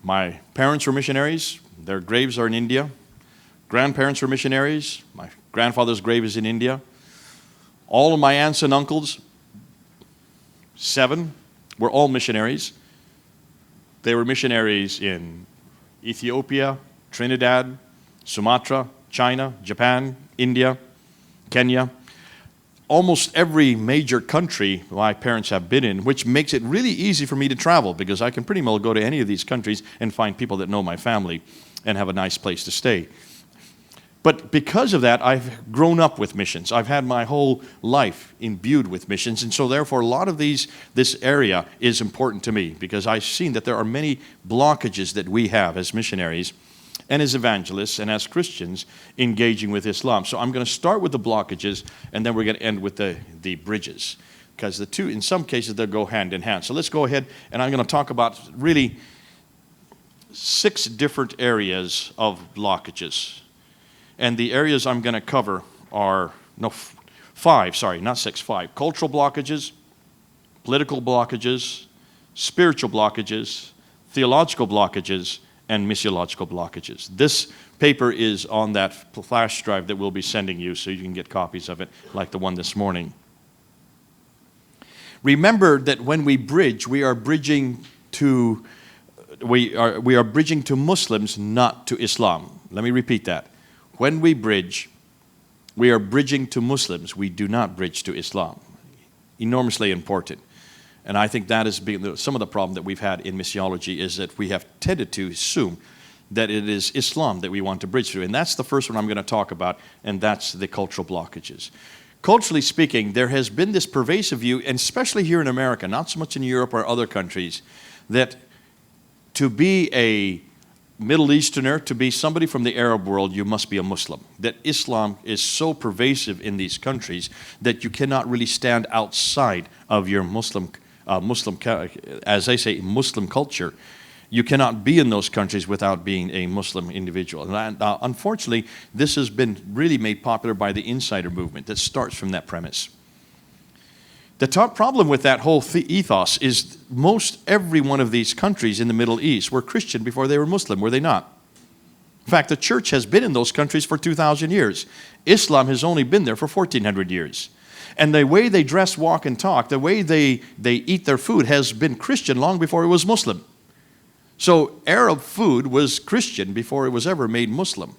My parents were missionaries. Their graves are in India. Grandparents were missionaries. My grandfather's grave is in India. All of my aunts and uncles, 7, were all missionaries. They were missionaries in Ethiopia, Trinidad, Sumatra, China, Japan, India, Kenya. Almost every major country my parents have been in, which makes it really easy for me to travel because I can pretty well go to any of these countries and find people that know my family and have a nice place to stay. But because of that, I've grown up with missions. I've had my whole life imbued with missions, and so therefore a lot of this area is important to me because I've seen that there are many blockages that we have as missionaries and as evangelists and as Christians engaging with Islam. So I'm going to start with the blockages, and then we're going to end with the bridges, because the two, in some cases, they'll go hand in hand. So let's go ahead, and I'm going to talk about really 6 different areas of blockages. And the areas I'm going to cover are, 5, sorry, not 6, 5. Cultural blockages, political blockages, spiritual blockages, theological blockages, and missiological blockages. This paper is on that flash drive that we'll be sending you so you can get copies of it like the one this morning. Remember that when we bridge, we are bridging to Muslims, not to Islam. Let me repeat that. When we bridge, we are bridging to Muslims. We do not bridge to Islam. Enormously important. And I think that has been some of the problem that we've had in missiology is that we have tended to assume that it is Islam that we want to bridge to. And that's the first one I'm going to talk about, and that's the cultural blockages. Culturally speaking, there has been this pervasive view, and especially here in America, not so much in Europe or other countries, that to be a Middle Easterner, to be somebody from the Arab world, you must be a Muslim. That Islam is so pervasive in these countries that you cannot really stand outside of your Muslim, as they say, Muslim culture. You cannot be in those countries without being a Muslim individual. And unfortunately, this has been really made popular by the insider movement that starts from that premise. The top problem with that whole ethos is most every one of these countries in the Middle East were Christian before they were Muslim, were they not? In fact, the church has been in those countries for 2,000 years. Islam has only been there for 1,400 years. And the way they dress, walk, and talk, the way they eat their food has been Christian long before it was Muslim. So Arab food was Christian before it was ever made Muslim.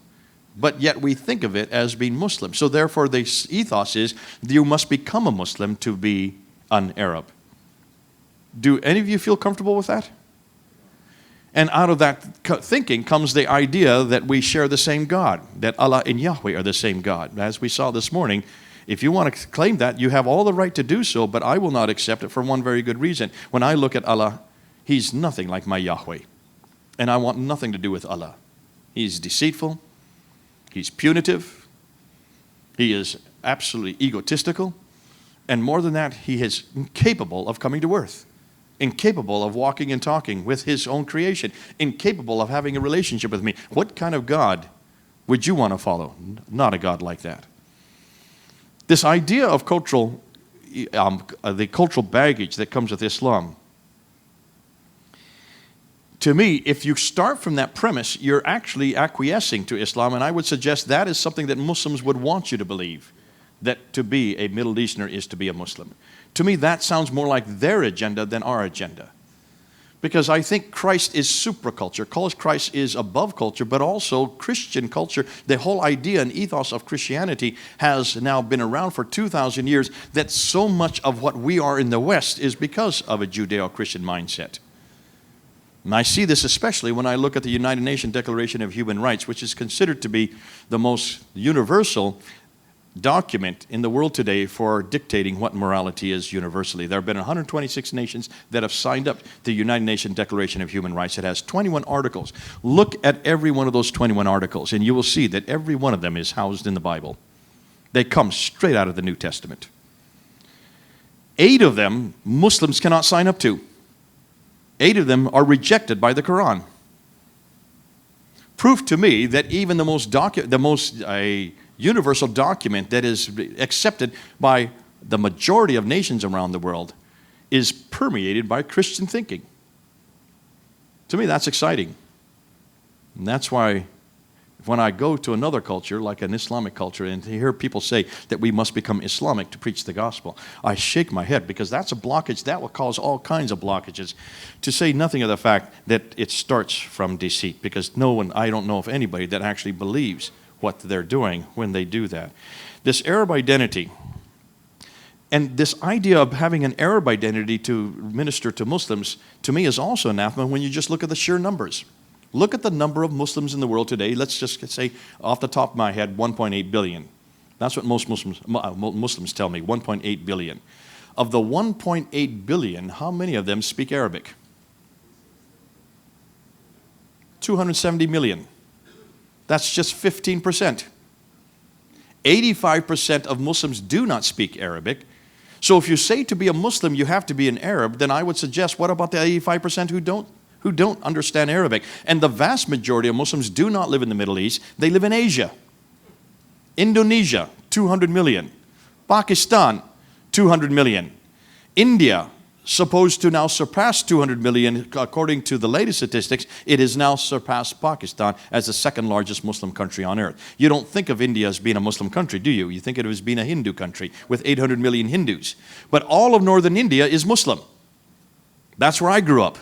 But yet we think of it as being Muslim. So therefore the ethos is you must become a Muslim to be an Arab. Do any of you feel comfortable with that? And out of that thinking comes the idea that we share the same God, that Allah and Yahweh are the same God. As we saw this morning, if you want to claim that, you have all the right to do so, but I will not accept it for one very good reason. When I look at Allah, He's nothing like my Yahweh. And I want nothing to do with Allah. He's deceitful. He's punitive. He is absolutely egotistical. And more than that, he is incapable of coming to earth, incapable of walking and talking with his own creation, incapable of having a relationship with me. What kind of God would you want to follow? Not a God like that. This idea of the cultural baggage that comes with Islam, to me, if you start from that premise, you're actually acquiescing to Islam, and I would suggest that is something that Muslims would want you to believe, that to be a Middle Easterner is to be a Muslim. To me, that sounds more like their agenda than our agenda. Because I think Christ is supraculture. Christ is above culture, but also Christian culture. The whole idea and ethos of Christianity has now been around for 2,000 years, that so much of what we are in the West is because of a Judeo-Christian mindset. And I see this especially when I look at the United Nations Declaration of Human Rights, which is considered to be the most universal document in the world today for dictating what morality is universally. There have been 126 nations that have signed up to the United Nations Declaration of Human Rights. It has 21 articles. Look at every one of those 21 articles, and you will see that every one of them is housed in the Bible. They come straight out of the New Testament. 8 of them Muslims cannot sign up to. 8 of them are rejected by the Quran. Proof to me that even the most universal document that is accepted by the majority of nations around the world is permeated by Christian thinking. To me, that's exciting. And that's why when I go to another culture, like an Islamic culture, and to hear people say that we must become Islamic to preach the gospel, I shake my head, because that's a blockage that will cause all kinds of blockages, to say nothing of the fact that it starts from deceit, because I don't know of anybody that actually believes what they're doing when they do that. This Arab identity, and this idea of having an Arab identity to minister to Muslims, to me is also anathema when you just look at the sheer numbers. Look at the number of Muslims in the world today. Let's just say, off the top of my head, 1.8 billion. That's what most Muslims tell me, 1.8 billion. Of the 1.8 billion, how many of them speak Arabic? 270 million. That's just 15%. 85% of Muslims do not speak Arabic. So if you say to be a Muslim you have to be an Arab, then I would suggest, what about the 85% who don't understand Arabic? And the vast majority of Muslims do not live in the Middle East. They live in Asia. Indonesia, 200 million. Pakistan, 200 million. India, supposed to now surpass 200 million. According to the latest statistics, it has now surpassed Pakistan as the second largest Muslim country on earth. You don't think of India as being a Muslim country, do you? You think of it as being a Hindu country with 800 million Hindus. But all of northern India is Muslim. That's where I grew up.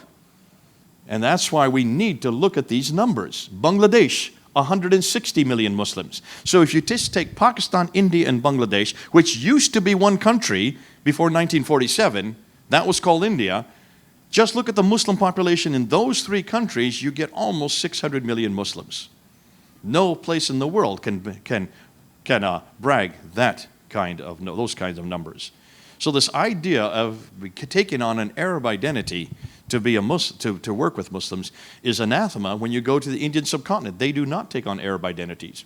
And that's why we need to look at these numbers. Bangladesh, 160 million Muslims. So if you just take Pakistan, India, and Bangladesh, which used to be one country before 1947, that was called India, just look at the Muslim population in those three countries, you get almost 600 million Muslims. No place in the world can brag those kinds of numbers. So this idea of taking on an Arab identity to be a Muslim, to work with Muslims, is anathema when you go to the Indian subcontinent. They do not take on Arab identities.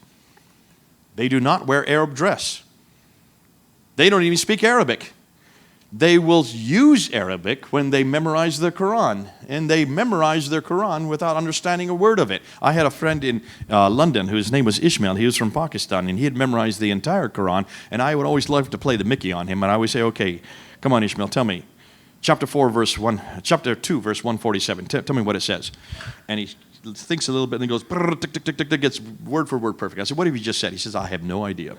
They do not wear Arab dress. They don't even speak Arabic. They will use Arabic when they memorize the Quran, and they memorize their Quran without understanding a word of it. I had a friend in London whose name was Ishmael. He was from Pakistan, and he had memorized the entire Quran, and I would always love to play the Mickey on him, and I would say, okay, come on, Ishmael, tell me. Chapter 2, verse 147. Tell me what it says. And he thinks a little bit, and he goes, tick, tick, tick, tick, tick, gets word for word perfect. I said, what have you just said? He says, I have no idea.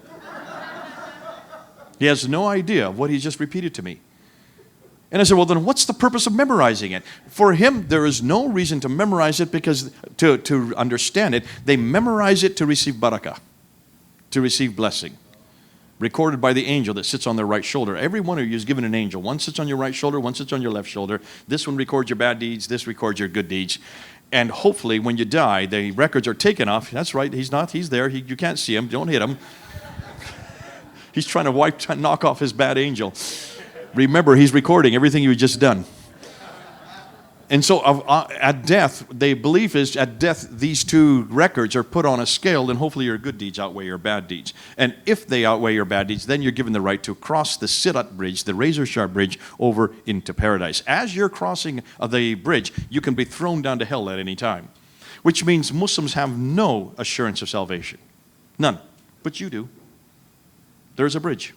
He has no idea of what he just repeated to me. And I said, well, then what's the purpose of memorizing it? For him, there is no reason to memorize it, because to understand it, they memorize it to receive barakah, to receive blessing, recorded by the angel that sits on their right shoulder. Every one of you is given an angel. One sits on your right shoulder, one sits on your left shoulder. This one records your bad deeds, this records your good deeds. And hopefully when you die, the records are taken off. That's right, he's there. You can't see him, don't hit him. He's trying to knock off his bad angel. Remember, he's recording everything you've just done. And so at death, the belief is at death, these two records are put on a scale, and hopefully your good deeds outweigh your bad deeds. And if they outweigh your bad deeds, then you're given the right to cross the Sirat bridge, the razor-sharp bridge, over into paradise. As you're crossing the bridge, you can be thrown down to hell at any time, which means Muslims have no assurance of salvation. None. But you do. There's a bridge.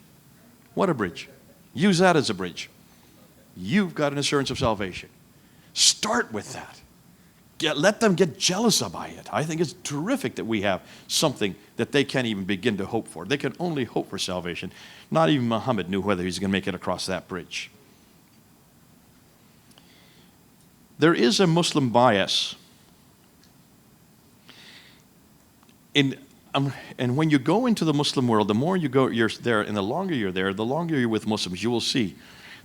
What a bridge. Use that as a bridge. You've got an assurance of salvation. Start with that. Let them get jealous by it. I think it's terrific that we have something that they can't even begin to hope for. They can only hope for salvation. Not even Muhammad knew whether he's going to make it across that bridge. There is a Muslim bias. And when you go into the Muslim world, the more you're there, and the longer you're there, the longer you're with Muslims, you will see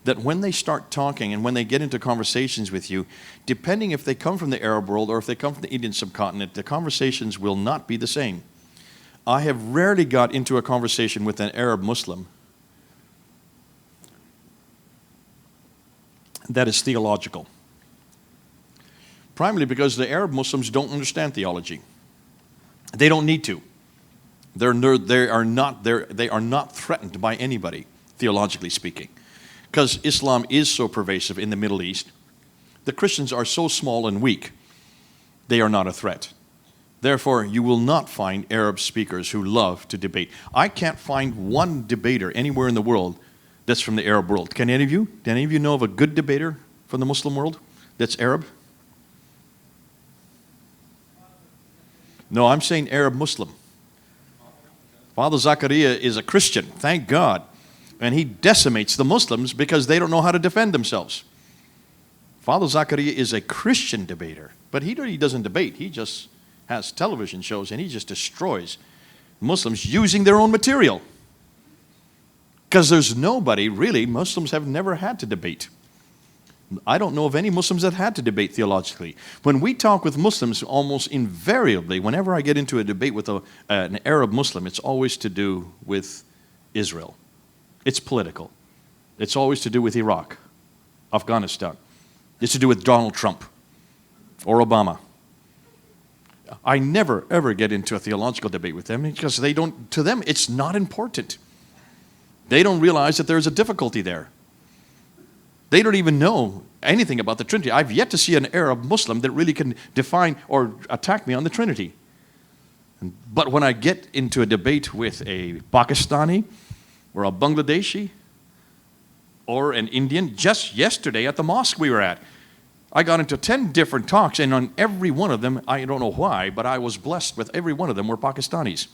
that when they start talking and when they get into conversations with you, depending if they come from the Arab world or if they come from the Indian subcontinent, the conversations will not be the same. I have rarely got into a conversation with an Arab Muslim that is theological. Primarily because the Arab Muslims don't understand theology. They don't need to. They are not threatened by anybody, theologically speaking. Because Islam is so pervasive in the Middle East, the Christians are so small and weak, they are not a threat. Therefore, you will not find Arab speakers who love to debate. I can't find one debater anywhere in the world that's from the Arab world. Can any of you? Do any of you know of a good debater from the Muslim world that's Arab? No, I'm saying Arab Muslim. Father Zachariah is a Christian, thank God. And he decimates the Muslims because they don't know how to defend themselves. Father Zachariah is a Christian debater, but he doesn't debate. He just has television shows and he just destroys Muslims using their own material. Because there's nobody, really, Muslims have never had to debate. I don't know of any Muslims that had to debate theologically. When we talk with Muslims, almost invariably, whenever I get into a debate with an Arab Muslim, it's always to do with Israel. It's political. It's always to do with Iraq, Afghanistan. It's to do with Donald Trump or Obama. I never, ever get into a theological debate with them because to them, it's not important. They don't realize that there's a difficulty there. They don't even know anything about the Trinity. I've yet to see an Arab Muslim that really can define or attack me on the Trinity. But when I get into a debate with a Pakistani or a Bangladeshi or an Indian, just yesterday at the mosque we were at, I got into 10 different talks, and on every one of them, I don't know why, but I was blessed with every one of them were Pakistanis.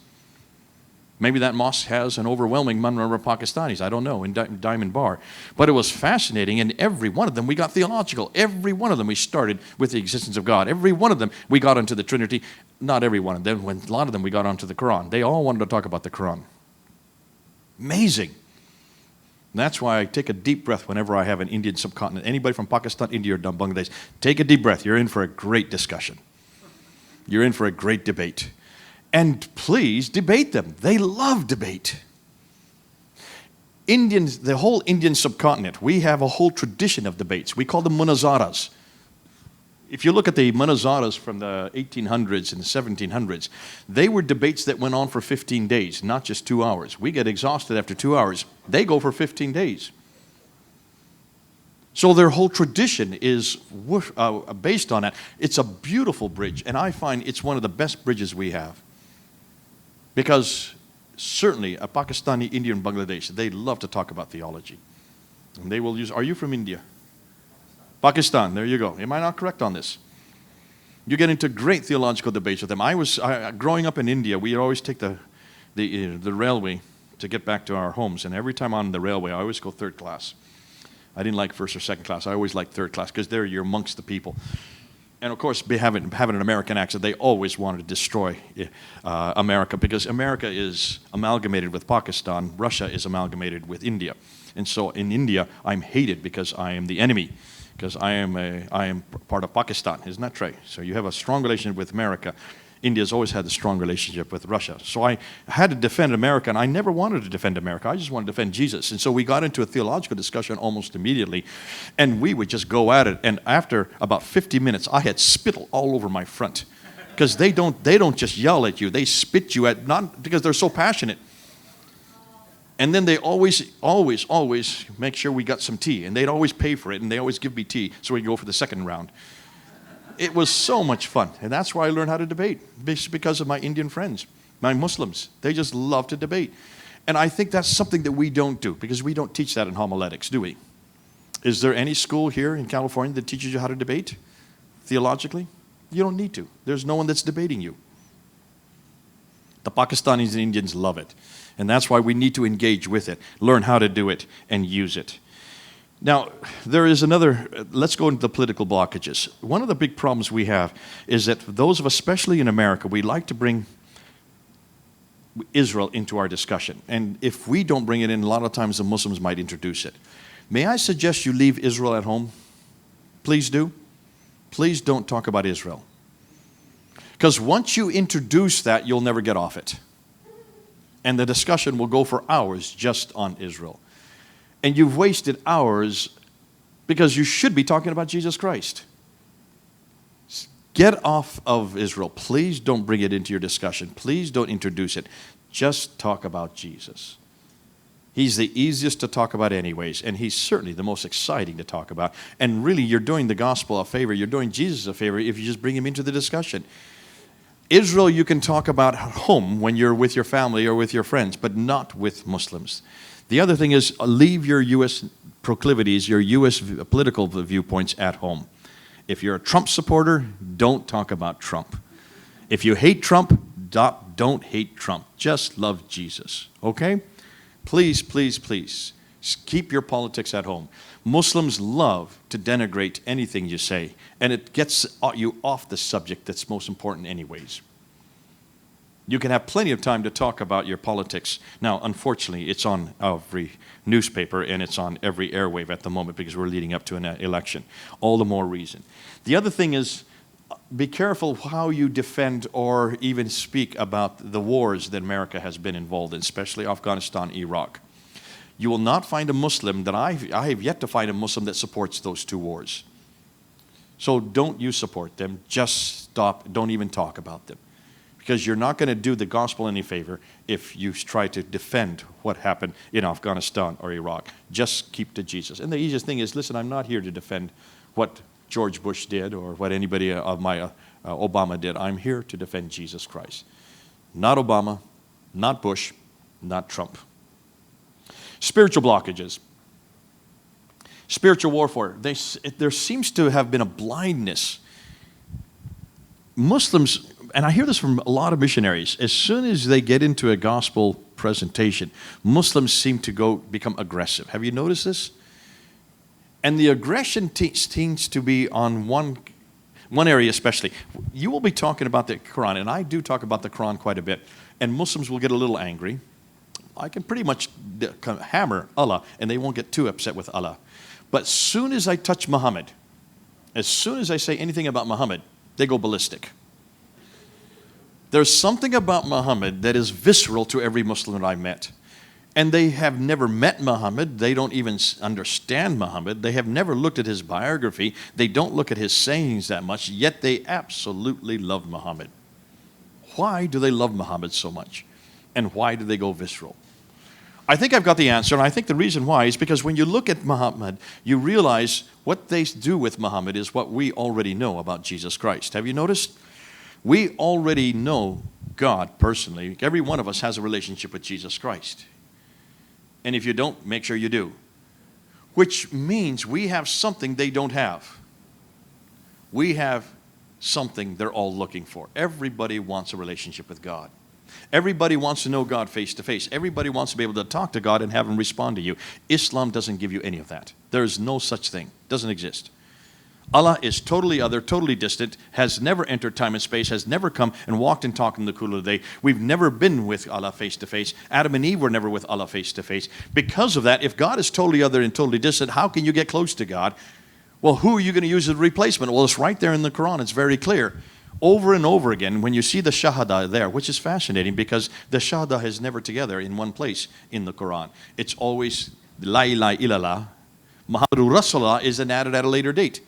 Maybe that mosque has an overwhelming number of Pakistanis. I don't know, in Diamond Bar. But it was fascinating, and every one of them we got theological. Every one of them we started with the existence of God. Every one of them we got onto the Trinity. Not every one of them. A lot of them we got onto the Quran. They all wanted to talk about the Quran. Amazing. And that's why I take a deep breath whenever I have an Indian subcontinent. Anybody from Pakistan, India, or Bangladesh, take a deep breath. You're in for a great discussion. You're in for a great debate. And please debate them. They love debate. Indians, the whole Indian subcontinent, we have a whole tradition of debates. We call them munazaras. If you look at the munazaras from the 1800s and the 1700s, they were debates that went on for 15 days, not just 2 hours. We get exhausted after 2 hours. They go for 15 days. So their whole tradition is based on that. It's a beautiful bridge, and I find it's one of the best bridges we have. Because certainly a Pakistani, Indian, Bangladesh, they love to talk about theology. And they will use, are you from India? Pakistan, there you go. Am I not correct on this? You get into great theological debates with them. Growing up in India, we always take the railway to get back to our homes. And every time on the railway, I always go third class. I didn't like first or second class. I always liked third class because there you're amongst the people. And of course, having an American accent, they always wanted to destroy America because America is amalgamated with Pakistan. Russia is amalgamated with India. And so in India, I'm hated because I am the enemy, because I am part of Pakistan. Isn't that right? So you have a strong relationship with America. India's always had a strong relationship with Russia. So I had to defend America, and I never wanted to defend America. I just wanted to defend Jesus. And so we got into a theological discussion almost immediately, and we would just go at it. And after about 50 minutes, I had spittle all over my front, because they don't just yell at you. They spit you at, not because they're so passionate. And then they always make sure we got some tea, and they'd always pay for it, and they always give me tea so we can go for the second round. It was so much fun, and that's why I learned how to debate, because of my Indian friends, my Muslims. They just love to debate. And I think that's something that we don't do, because we don't teach that in homiletics, do we? Is there any school here in California that teaches you how to debate theologically? You don't need to. There's no one that's debating you. The Pakistanis and Indians love it, and that's why we need to engage with it, learn how to do it, and use it. Now, there is let's go into the political blockages. One of the big problems we have is that those of us, especially in America, we like to bring Israel into our discussion. And if we don't bring it in, a lot of times the Muslims might introduce it. May I suggest you leave Israel at home? Please do. Please don't talk about Israel. Because once you introduce that, you'll never get off it. And the discussion will go for hours just on Israel. And you've wasted hours because you should be talking about Jesus Christ. Get off of Israel. Please don't bring it into your discussion. Please don't introduce it. Just talk about Jesus. He's the easiest to talk about anyways, and he's certainly the most exciting to talk about. And really, you're doing the gospel a favor. You're doing Jesus a favor if you just bring him into the discussion. Israel you can talk about at home when you're with your family or with your friends, but not with Muslims. The other thing is leave your U.S. proclivities, your U.S. political viewpoints at home. If you're a Trump supporter, don't talk about Trump. If you hate Trump, don't hate Trump. Just love Jesus, okay? Please, please, please, keep your politics at home. Muslims love to denigrate anything you say, and it gets you off the subject that's most important anyways. You can have plenty of time to talk about your politics. Now, unfortunately, it's on every newspaper and it's on every airwave at the moment because we're leading up to an election. All the more reason. The other thing is, be careful how you defend or even speak about the wars that America has been involved in, especially Afghanistan, Iraq. You will not find a Muslim that I have yet to find a Muslim that supports those two wars. So don't you support them. Just stop. Don't even talk about them. Because you're not going to do the gospel any favor if you try to defend what happened in Afghanistan or Iraq. Just keep to Jesus. And the easiest thing is, listen, I'm not here to defend what George Bush did or what anybody of my Obama did. I'm here to defend Jesus Christ. Not Obama, not Bush, not Trump. Spiritual blockages. Spiritual warfare. There seems to have been a blindness. Muslims, and I hear this from a lot of missionaries, as soon as they get into a gospel presentation, Muslims seem to become aggressive. Have you noticed this? And the aggression tends to be on one area especially. You will be talking about the Quran, and I do talk about the Quran quite a bit, and Muslims will get a little angry. I can pretty much hammer Allah, and they won't get too upset with Allah. But as soon as I touch Muhammad, as soon as I say anything about Muhammad, they go ballistic. There's something about Muhammad that is visceral to every Muslim that I've met. And they have never met Muhammad. They don't even understand Muhammad. They have never looked at his biography. They don't look at his sayings that much, yet they absolutely love Muhammad. Why do they love Muhammad so much? And why do they go visceral? I think I've got the answer, and I think the reason why is because when you look at Muhammad, you realize what they do with Muhammad is what we already know about Jesus Christ. Have you noticed? We already know God personally. Every one of us has a relationship with Jesus Christ. And if you don't, make sure you do. Which means we have something they don't have. We have something they're all looking for. Everybody wants a relationship with God. Everybody wants to know God face to face. Everybody wants to be able to talk to God and have Him respond to you. Islam doesn't give you any of that. There is no such thing. Doesn't exist. Allah is totally other, totally distant, has never entered time and space, has never come and walked and talked in the cool of the day. We've never been with Allah face to face. Adam and Eve were never with Allah face to face. Because of that, if God is totally other and totally distant, how can you get close to God? Well, who are you going to use as a replacement? Well, it's right there in the Quran. It's very clear. Over and over again, when you see the shahada there, which is fascinating because the shahada is never together in one place in the Quran. It's always La ilaha illallah. Muhammadur Rasulullah is then added at a later date.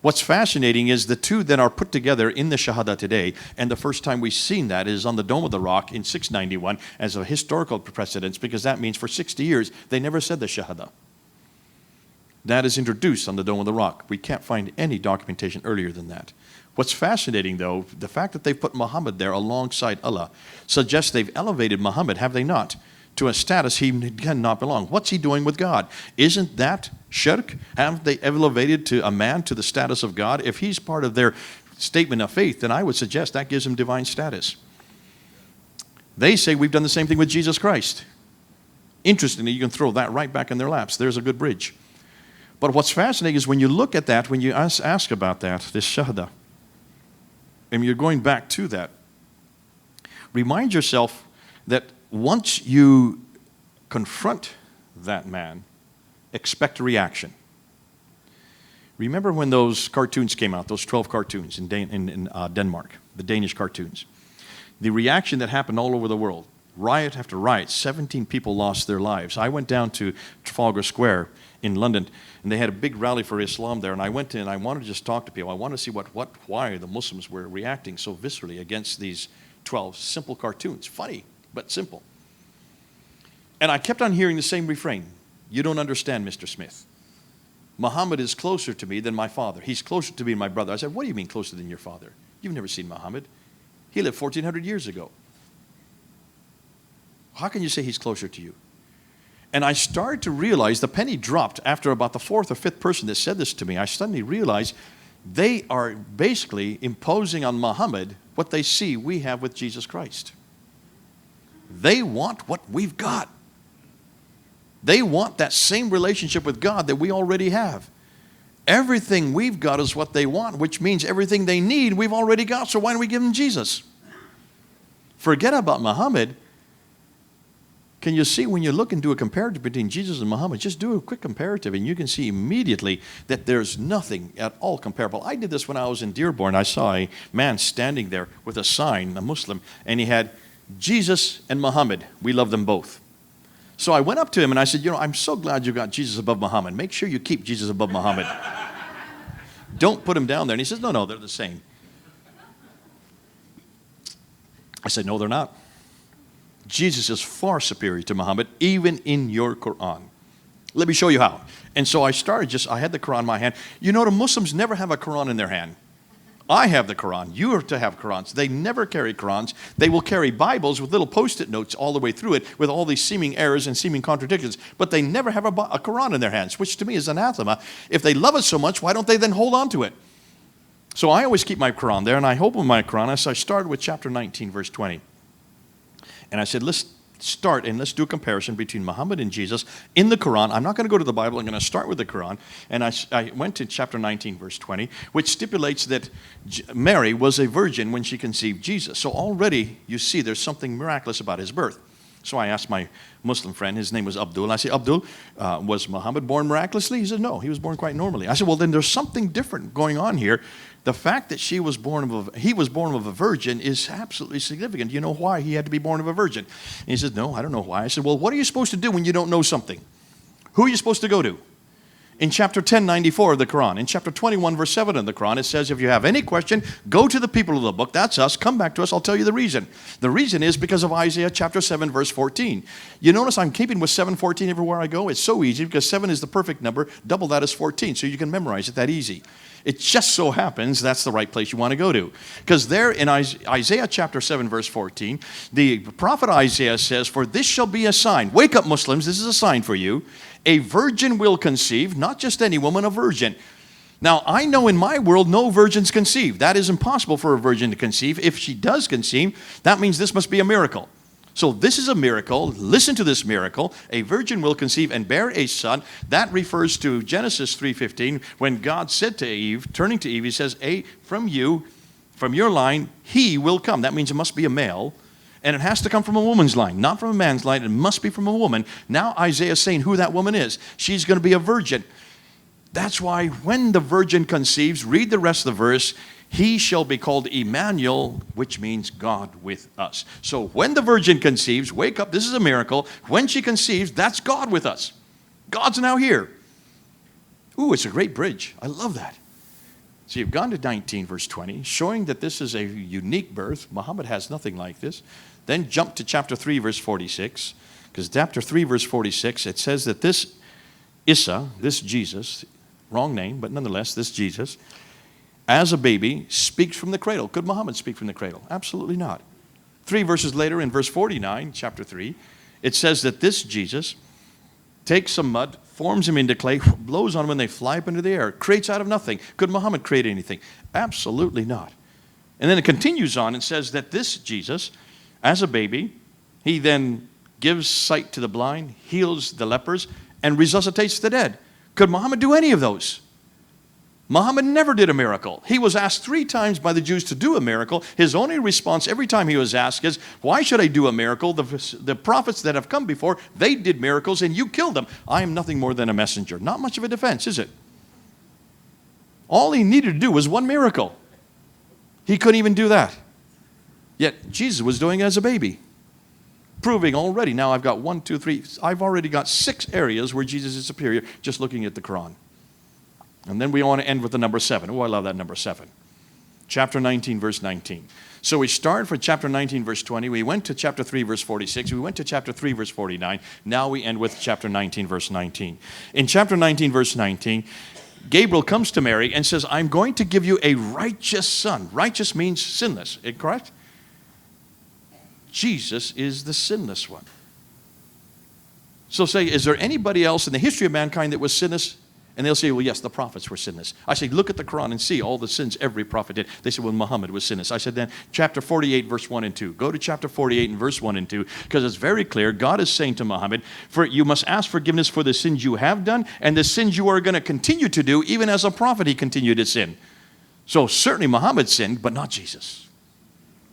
What's fascinating is the two that are put together in the Shahada today, and the first time we've seen that is on the Dome of the Rock in 691 as a historical precedence, because that means for 60 years they never said the Shahada. That is introduced on the Dome of the Rock. We can't find any documentation earlier than that. What's fascinating, though, the fact that they've put Muhammad there alongside Allah suggests they've elevated Muhammad, have they not, to a status he cannot belong. What's he doing with God? Isn't that shirk? Haven't they elevated to a man to the status of God? If he's part of their statement of faith, then I would suggest that gives him divine status. They say we've done the same thing with Jesus Christ. Interestingly, you can throw that right back in their laps. There's a good bridge. But what's fascinating is when you look at that, when you ask about that, this shahada, and you're going back to that, remind yourself that once you confront that man, expect a reaction. Remember when those cartoons came out, those 12 cartoons in Denmark, the Danish cartoons? The reaction that happened all over the world, riot after riot, 17 people lost their lives. I went down to Trafalgar Square in London, and they had a big rally for Islam there, and I went in and I wanted to just talk to people. I wanted to see why the Muslims were reacting so viscerally against these 12 simple cartoons. Funny, but simple. And I kept on hearing the same refrain. You don't understand, Mr. Smith. Muhammad is closer to me than my father. He's closer to me than my brother. I said, what do you mean closer than your father? You've never seen Muhammad. He lived 1,400 years ago. How can you say he's closer to you? And I started to realize, the penny dropped after about the fourth or fifth person that said this to me. I suddenly realized They are basically imposing on Muhammad what they see we have with Jesus Christ. They want what we've got. They want that same relationship with God that we already have. Everything we've got is what they want, which means everything they need we've already got, so why don't we give them Jesus? Forget about Muhammad. Can you see when you look and do a comparative between Jesus and Muhammad, just do a quick comparative and you can see immediately that there's nothing at all comparable. I did this when I was in Dearborn. I saw a man standing there with a sign, a Muslim, and he had Jesus and Muhammad. We love them both. So I went up to him and I said, I'm so glad you got Jesus above Muhammad. Make sure you keep Jesus above Muhammad. Don't put him down there. And he says, no, they're the same. I said, no, they're not. Jesus is far superior to Muhammad, even in your Quran. Let me show you how. And so I had the Quran in my hand. The Muslims never have a Quran in their hand. I have the Quran. You are to have Qurans. They never carry Qurans. They will carry Bibles with little post-it notes all the way through it with all these seeming errors and seeming contradictions. But they never have a Quran in their hands, which to me is anathema. If they love it so much, why don't they then hold on to it? So I always keep my Quran there, and I open my Quran. So I started with chapter 19, verse 20. And I said, let's start and let's do a comparison between Muhammad and Jesus in the Quran. I'm not going to go to the Bible. I'm going to start with the Quran. And I went to chapter 19, verse 20, which stipulates that Mary was a virgin when she conceived Jesus. So already you see there's something miraculous about his birth. So I asked my Muslim friend, his name was Abdul. I said, Abdul, was Muhammad born miraculously? He said, no, he was born quite normally. I said, well, then there's something different going on here. The fact that he was born of a virgin is absolutely significant. Do you know why he had to be born of a virgin? And he said, no, I don't know why. I said, well, what are you supposed to do when you don't know something? Who are you supposed to go to? In chapter 1094 of the Quran, in chapter 21, verse 7 of the Quran, it says, if you have any question, go to the people of the book. That's us. Come back to us. I'll tell you the reason. The reason is because of Isaiah chapter 7, verse 14. You notice I'm keeping with 7:14 everywhere I go. It's so easy because 7 is the perfect number. Double that is 14, so you can memorize it that easy. It just so happens that's the right place you want to go to. Because there in Isaiah chapter 7, verse 14, the prophet Isaiah says, for this shall be a sign. Wake up, Muslims. This is a sign for you. A virgin will conceive, not just any woman, a virgin. Now, I know in my world no virgins conceive. That is impossible for a virgin to conceive. If she does conceive, that means this must be a miracle. So this is a miracle. Listen to this miracle. A virgin will conceive and bear a son. That refers to Genesis 3:15 when God said to Eve, turning to Eve, he says, from your line, he will come. That means it must be a male. And it has to come from a woman's line, not from a man's line. It must be from a woman. Now Isaiah is saying who that woman is. She's going to be a virgin. That's why when the virgin conceives, read the rest of the verse, he shall be called Emmanuel, which means God with us. So when the virgin conceives, wake up, this is a miracle. When she conceives, that's God with us. God's now here. Ooh, it's a great bridge. I love that. So you've gone to 19, verse 20, showing that this is a unique birth. Muhammad has nothing like this. Then jump to chapter 3, verse 46, because chapter 3, verse 46, it says that this Isa, this Jesus, wrong name, but nonetheless, this Jesus, as a baby, speaks from the cradle. Could Muhammad speak from the cradle? Absolutely not. 3 verses later, in verse 49, chapter 3, it says that this Jesus takes some mud, forms them into clay, blows on them, and they fly up into the air. Creates out of nothing. Could Muhammad create anything? Absolutely not. And then it continues on and says that this Jesus, as a baby, he then gives sight to the blind, heals the lepers, and resuscitates the dead. Could Muhammad do any of those? Muhammad never did a miracle. He was asked 3 times by the Jews to do a miracle. His only response every time he was asked is, why should I do a miracle? The prophets that have come before, they did miracles and you killed them. I am nothing more than a messenger. Not much of a defense, is it? All he needed to do was one miracle. He couldn't even do that. Yet Jesus was doing it as a baby. Proving already, now I've got 1, 2, 3, I've already got 6 areas where Jesus is superior just looking at the Quran. And then we want to end with the number 7. Oh, I love that number 7. Chapter 19, verse 19. So we started for chapter 19, verse 20. We went to chapter 3, verse 46. We went to chapter 3, verse 49. Now we end with chapter 19, verse 19. In chapter 19, verse 19, Gabriel comes to Mary and says, I'm going to give you a righteous son. Righteous means sinless, correct? Jesus is the sinless one. So say, is there anybody else in the history of mankind that was sinless? And they'll say, well, yes, the prophets were sinless. I say, look at the Quran and see all the sins every prophet did. They say, well, Muhammad was sinless. I said, then chapter 48, verse 1 and 2. Go to chapter 48 and verse 1 and 2, because it's very clear. God is saying to Muhammad, for you must ask forgiveness for the sins you have done and the sins you are going to continue to do. Even as a prophet, he continued to sin. So certainly Muhammad sinned, but not Jesus.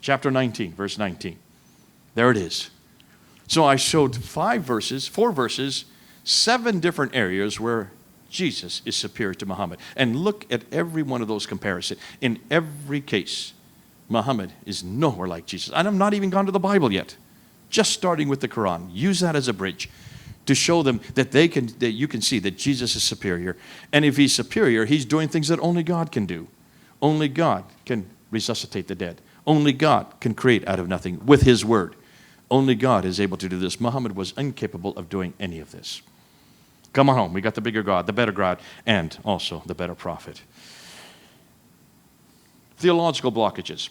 Chapter 19, verse 19. There it is. So I showed 4 verses, 7 different areas where Jesus is superior to Muhammad. And look at every one of those comparisons. In every case, Muhammad is nowhere like Jesus. And I'm not even gone to the Bible yet. Just starting with the Quran. Use that as a bridge to show them that you can see that Jesus is superior. And if he's superior, he's doing things that only God can do. Only God can resuscitate the dead. Only God can create out of nothing with his word. Only God is able to do this. Muhammad was incapable of doing any of this. Come on home. We got the bigger God, the better God, and also the better prophet. Theological blockages.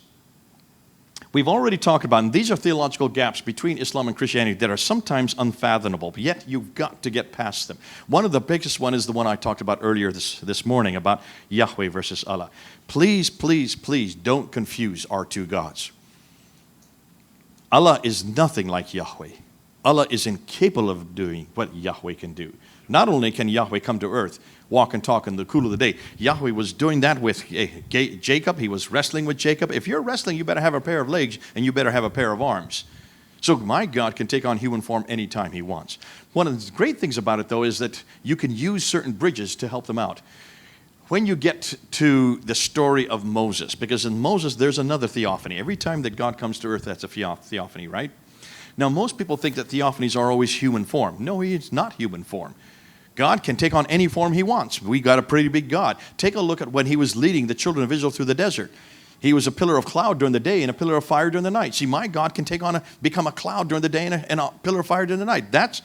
We've already talked about, and these are theological gaps between Islam and Christianity that are sometimes unfathomable, but yet you've got to get past them. One of the biggest one is the one I talked about earlier this morning about Yahweh versus Allah. Please, please, please don't confuse our two gods. Allah is nothing like Yahweh. Allah is incapable of doing what Yahweh can do. Not only can Yahweh come to earth, walk and talk in the cool of the day, Yahweh was doing that with Jacob. He was wrestling with Jacob. If you're wrestling, you better have a pair of legs and you better have a pair of arms. So my God can take on human form anytime he wants. One of the great things about it, though, is that you can use certain bridges to help them out. When you get to the story of Moses, because in Moses there's another theophany. Every time that God comes to earth, that's a theophany, right? Now, most people think that theophanies are always human form. No, it's not human form. God can take on any form he wants. We got a pretty big God. Take a look at when he was leading the children of Israel through the desert. He was a pillar of cloud during the day and a pillar of fire during the night. See, my God can become a cloud during the day and a pillar of fire during the night. That's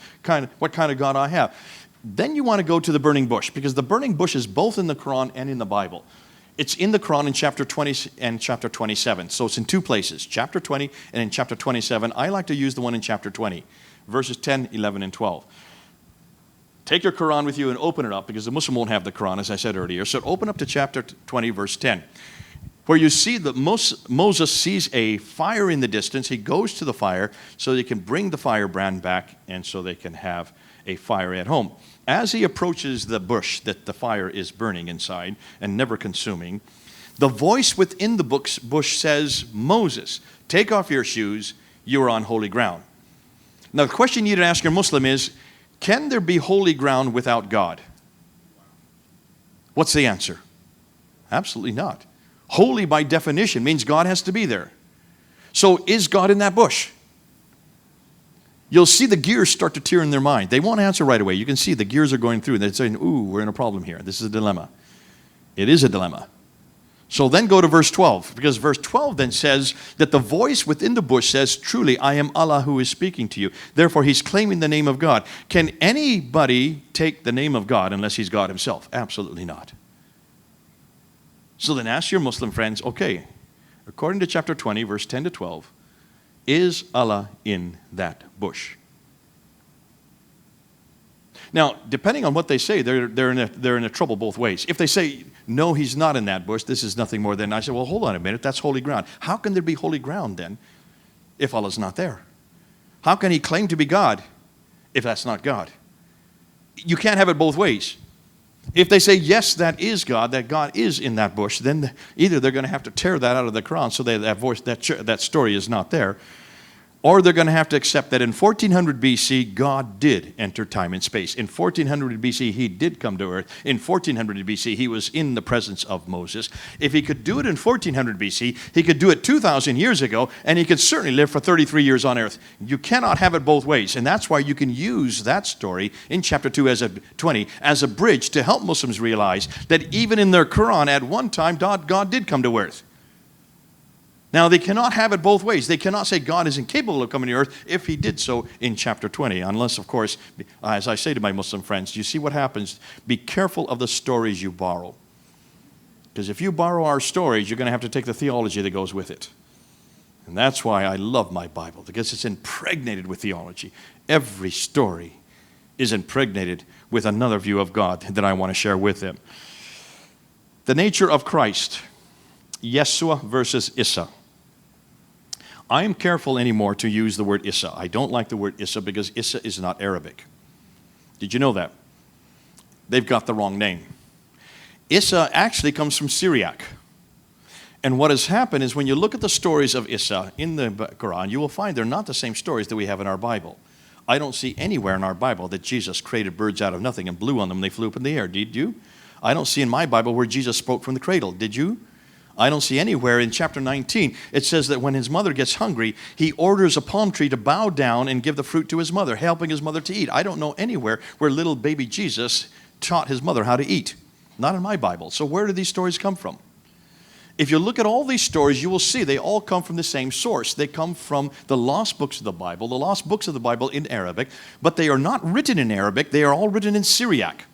what kind of God I have. Then you want to go to the burning bush, because the burning bush is both in the Quran and in the Bible. It's in the Quran in chapter 20 and chapter 27. So it's in 2 places, chapter 20 and in chapter 27. I like to use the one in chapter 20, verses 10, 11, and 12. Take your Quran with you and open it up, because the Muslim won't have the Quran, as I said earlier. So open up to chapter 20, verse 10, where you see that Moses sees a fire in the distance. He goes to the fire so they can bring the firebrand back and so they can have a fire at home. As he approaches the bush that the fire is burning inside and never consuming, the voice within the bush says, Moses, take off your shoes, you are on holy ground. Now the question you need to ask your Muslim is, can there be holy ground without God? What's the answer? Absolutely not. Holy by definition means God has to be there. So is God in that bush? You'll see the gears start to tear in their mind. They won't answer right away. You can see the gears are going through and they're saying, ooh, we're in a problem here. This is a dilemma. It is a dilemma. So then go to verse 12, because verse 12 then says that the voice within the bush says, truly, I am Allah who is speaking to you. Therefore, he's claiming the name of God. Can anybody take the name of God unless he's God himself? Absolutely not. So then ask your Muslim friends, okay, according to chapter 20, verse 10 to 12, is Allah in that bush? Now, depending on what they say, they're in a trouble both ways. If they say, no, he's not in that bush, this is nothing more than, I say, well, hold on a minute, that's holy ground. How can there be holy ground then if Allah's not there? How can he claim to be God if that's not God? You can't have it both ways. If they say, yes, that is God, that God is in that bush, then either they're going to have to tear that out of the Quran so that story is not there, or they're going to have to accept that in 1400 BC, God did enter time and space. In 1400 BC, he did come to earth. In 1400 BC, he was in the presence of Moses. If he could do it in 1400 BC, he could do it 2,000 years ago, and he could certainly live for 33 years on earth. You cannot have it both ways, and that's why you can use that story in chapter 20 as a bridge to help Muslims realize that even in their Quran, at one time, God did come to earth. Now, they cannot have it both ways. They cannot say God is incapable of coming to earth if he did so in chapter 20. Unless, of course, as I say to my Muslim friends, you see what happens? Be careful of the stories you borrow. Because if you borrow our stories, you're going to have to take the theology that goes with it. And that's why I love my Bible, because it's impregnated with theology. Every story is impregnated with another view of God that I want to share with them. The nature of Christ, Yeshua versus Issa. I am careful anymore to use the word Issa. I don't like the word Issa because Issa is not Arabic. Did you know that? They've got the wrong name. Issa actually comes from Syriac. And what has happened is when you look at the stories of Issa in the Quran, you will find they're not the same stories that we have in our Bible. I don't see anywhere in our Bible that Jesus created birds out of nothing and blew on them and they flew up in the air. Did you? I don't see in my Bible where Jesus spoke from the cradle. Did you? I don't see anywhere in chapter 19. It says that when his mother gets hungry, he orders a palm tree to bow down and give the fruit to his mother, helping his mother to eat. I don't know anywhere where little baby Jesus taught his mother how to eat. Not in my Bible. So where do these stories come from? If you look at all these stories, you will see they all come from the same source. They come from the lost books of the Bible in Arabic, but they are not written in Arabic. They are all written in Syriac.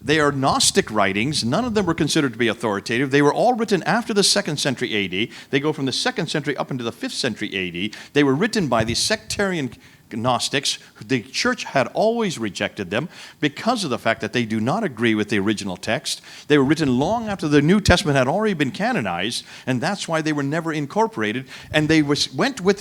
They are Gnostic writings. None of them were considered to be authoritative. They were all written after the 2nd century AD. They go from the 2nd century up into the 5th century AD. They were written by the sectarian Gnostics. The church had always rejected them because of the fact that they do not agree with the original text. They were written long after the New Testament had already been canonized, and that's why they were never incorporated. And they went with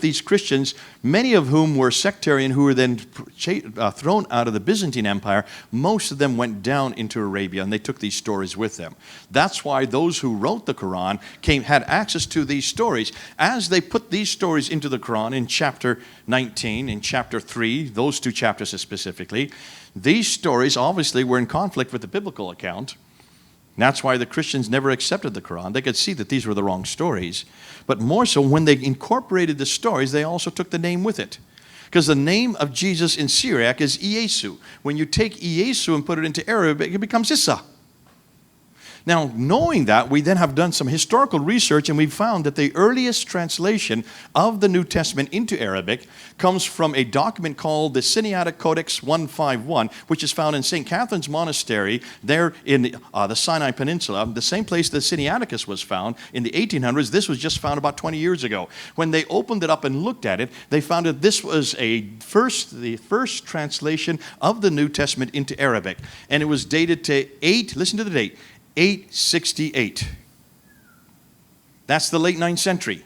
these Christians, many of whom were sectarian, who were then thrown out of the Byzantine Empire. Most of them went down into Arabia, and they took these stories with them. That's why those who wrote the Quran had access to these stories. As they put these stories into the Quran in chapter 19, in chapter 3, those two chapters specifically, these stories obviously were in conflict with the biblical account. That's why the Christians never accepted the Quran. They could see that these were the wrong stories. But more so, when they incorporated the stories, they also took the name with it. Because the name of Jesus in Syriac is Iesu. When you take Iesu and put it into Arabic, it becomes Issa. Now, knowing that, we then have done some historical research, and we've found that the earliest translation of the New Testament into Arabic comes from a document called the Sinaitic Codex 151, which is found in St. Catherine's Monastery there in the Sinai Peninsula, the same place that Sinaiticus was found in the 1800s. This was just found about 20 years ago. When they opened it up and looked at it, they found that this was the first translation of the New Testament into Arabic, and it was dated to listen to the date, 868. That's the late 9th century.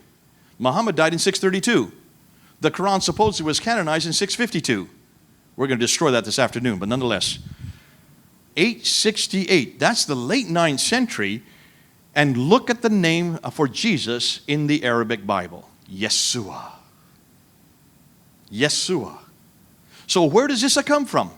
Muhammad died in 632. The Quran supposedly was canonized in 652. We're going to destroy that this afternoon, but nonetheless. 868, that's the late 9th century, and look at the name for Jesus in the Arabic Bible. Yeshua. Yeshua. So where does Issa come from?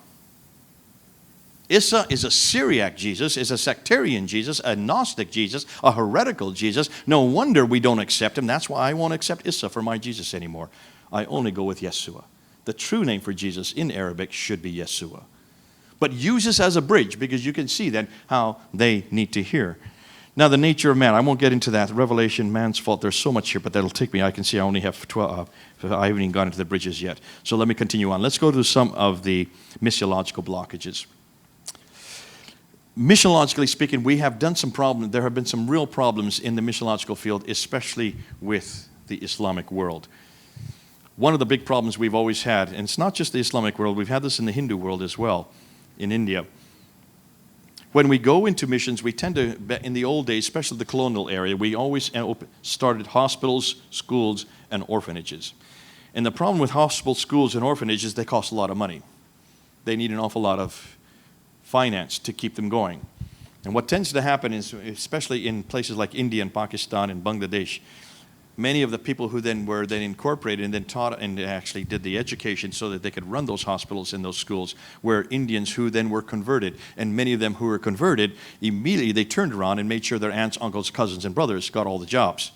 Issa is a Syriac Jesus, is a sectarian Jesus, a Gnostic Jesus, a heretical Jesus. No wonder we don't accept him. That's why I won't accept Issa for my Jesus anymore. I only go with Yeshua. The true name for Jesus in Arabic should be Yeshua. But use this as a bridge because you can see then how they need to hear. Now, the nature of man, I won't get into that. Revelation, man's fault, there's so much here, but that'll take me. I can see I only have 12. I haven't even gone into the bridges yet. So let me continue on. Let's go to some of the missiological blockages. Missiologically speaking, we have done some problems. There have been some real problems in the missiological field, especially with the Islamic world. One of the big problems we've always had, and it's not just the Islamic world, we've had this in the Hindu world as well, in India. When we go into missions, we tend to, in the old days, especially the colonial area, we always started hospitals, schools, and orphanages. And the problem with hospitals, schools, and orphanages, they cost a lot of money. They need an awful lot of finance to keep them going. And what tends to happen is, especially in places like India and Pakistan and Bangladesh, many of the people who then were incorporated and then taught and actually did the education so that they could run those hospitals and those schools were Indians who then were converted. And many of them who were converted, immediately they turned around and made sure their aunts, uncles, cousins, and brothers got all the jobs.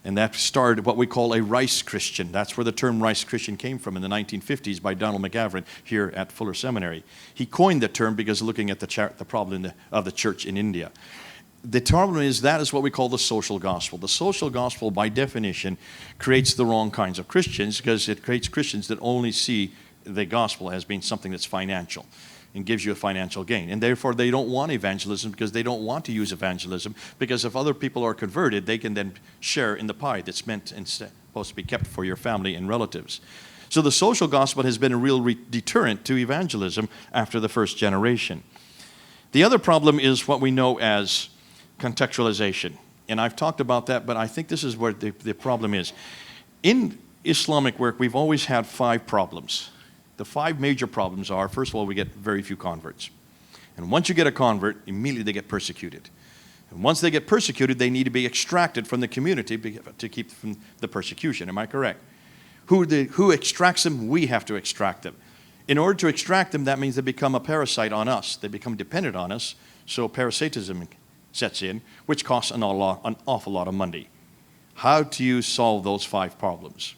And that started what we call a rice Christian. That's where the term rice Christian came from in the 1950s by Donald McGavran here at Fuller Seminary. He coined the term because looking at the problem of the church in India. The problem is that is what we call the social gospel. The social gospel, by definition, creates the wrong kinds of Christians because it creates Christians that only see the gospel as being something that's financial and gives you a financial gain. And therefore, they don't want evangelism because they don't want to use evangelism because if other people are converted, they can then share in the pie that's meant and supposed to be kept for your family and relatives. So the social gospel has been a real deterrent to evangelism after the first generation. The other problem is what we know as contextualization. And I've talked about that, but I think this is where the problem is. In Islamic work, we've always had 5 problems. The 5 major problems are, first of all, we get very few converts. And once you get a convert, immediately they get persecuted. And once they get persecuted, they need to be extracted from the community to keep from the persecution. Am I correct? Who extracts them? We have to extract them. In order to extract them, that means they become a parasite on us. They become dependent on us. So parasitism sets in, which costs an awful lot of money. How do you solve those 5 problems?